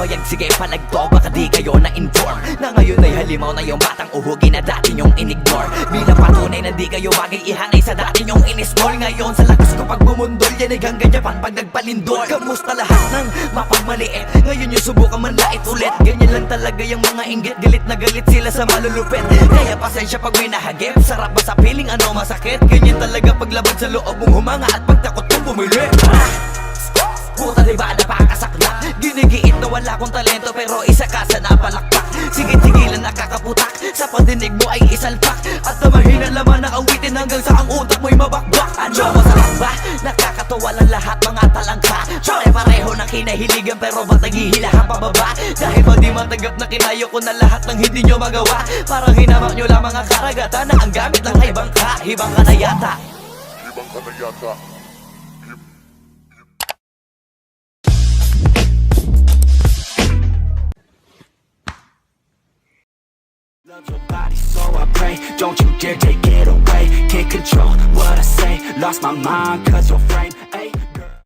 pumayag, sige palagto, baka di kayo na-inform na ngayon ay halimaw na yung batang uhugi na dati nyong in-ignore. Bilang patunay na di kayo bagay ihanay sa dati nyong in-small. Ngayon sa lakas ko pag bumundol, yan ay hanggang Japan pag nagpalindol. Kamusta lahat ng mapagmaliit, ngayon yung subukan manlait ulit. Ganyan lang talaga yung mga inggit, galit na galit sila sa malulupit. Kaya pasensya pag may nahagip, sarap ba sa piling ano masakit? Ganyan talaga paglabag sa loob mong humanga at pagtakot mong bumili. Puta diba napakasaklap, ginigiit na wala kong talento pero isa ka sa napalakpak. Sigit-sigilan nakakaputak, sa padinig mo ay isalpak. At na mahina laman ng awitin hanggang sa ang utak mo'y mabakbak. Ano masarap ba? Nakakatawa lang lahat mga talangka. Pare-pareho ng kinahiligan pero ba't naghihilahan pababa? Dahil ba di matanggap na kinayo ko na lahat ng hindi nyo magawa? Parang hinamak nyo lamang ang karagatan na ang gamit lang ay bangka. Hibang ka na yata. Hibang ka na yata. Love your body, so I pray. Don't you dare take it away. Can't control what I say. Lost my mind, cause your frame